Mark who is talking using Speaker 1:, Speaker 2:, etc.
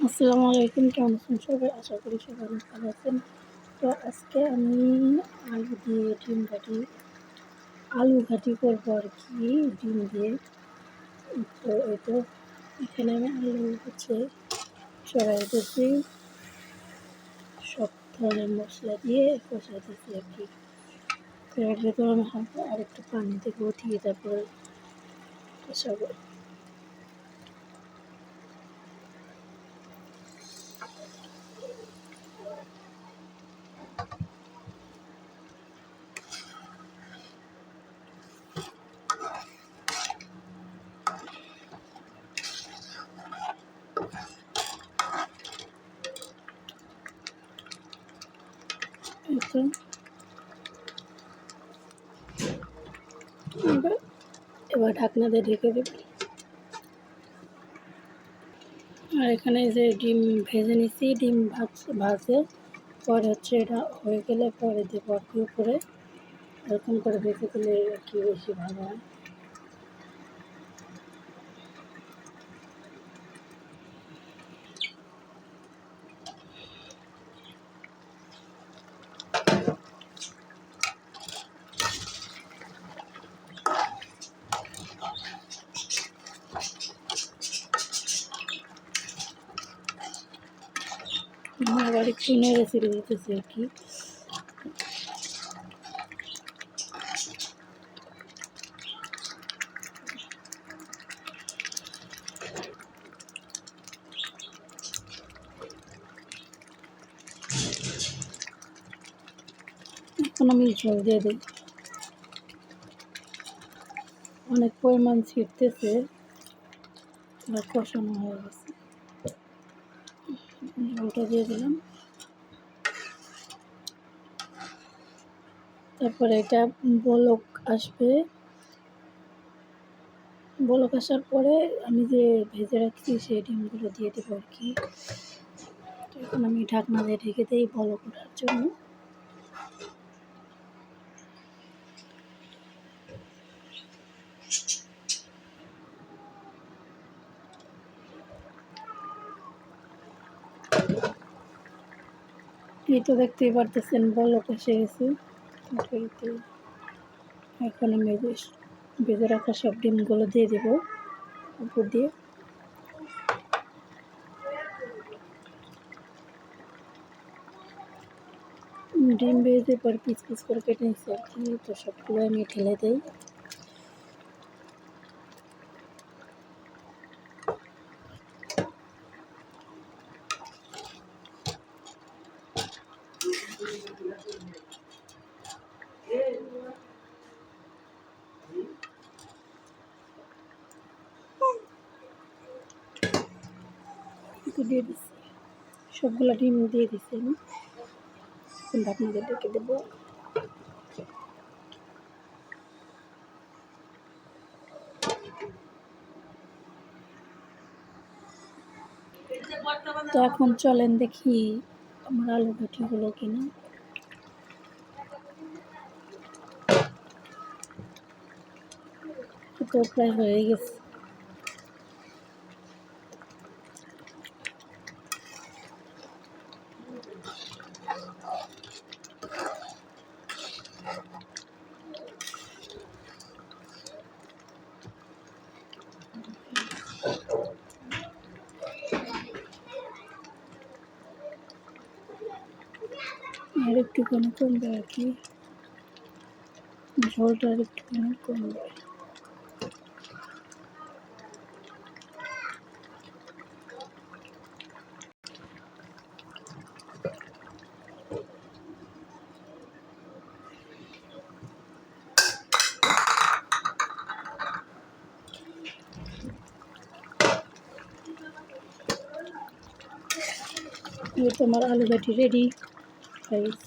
Speaker 1: আসসালামু আলাইকুম, কেমন আছেন সবাই? আশা করি সবাই অনেক ভালো আছেন। তো আজকে আমি আলু দিয়ে আলু ঘাটি করবো আর কি, ডিম দিয়ে। তো এখানে আমি আলু চড়াইতেছি, সব ধরনের মশলা দিয়ে কষাইতেছি আর কি। তো এর ভেতরে আমি হালকা আরেকটু পানি দেবো, দিয়ে তারপরে কষাবো। এবার ঢাকনা দিয়ে ঢেকে দেব। আর এখানে যে ডিম ভেজে নিচ্ছি, ডিম ভাজে পরে এটা হয়ে গেলে পরে দেবো আর কি উপরে। এরকম করে ভেজে দিলে আর কি বেশি ভালো হয়। আবার একটু নেড়ে চেড়ে দিতেছি আর কি। এখন আমি ঝোল দিয়ে দিই। অনেক পরিমাণ ছিটতেছে, কষানো হয়ে গেছে। ঝোলটা দিয়ে দিলাম। তারপরে এটা বলক আসবে। বলক আসার পরে আমি যে ভেজে রাখছি সেই ডিমগুলো দিয়ে দেবো আর কি। এখন আমি ঢাকনা দিয়ে ঢেকে দিই বলক ওঠার জন্য। এই তো দেখতেই পারতেছেন বলক এসে গেছে। এখন আমি ভেজে রাখা সব ডিমগুলো দিয়ে দেবো উপর দিয়ে। ডিম ভেজে পর পিস পিস করে কেটে নিচ্ছি আর কি। তো সবগুলো আমি ঢেলে দিই। দিয়ে দিচ্ছি সবগুলো ডিম দিয়ে দিচ্ছি আমি। ঢাকনা দিয়ে ঢেকে দেবো। তো এখন চলেন দেখি আমার আলু ঘাটি হলো কিনা। তো প্রায় হয়ে গেছে। আর একটুখানি কমবে আর কি, ঝোলটা আর একটুখানি কমবে। এই তোমার আলু ঘাটি রেডি গাইস।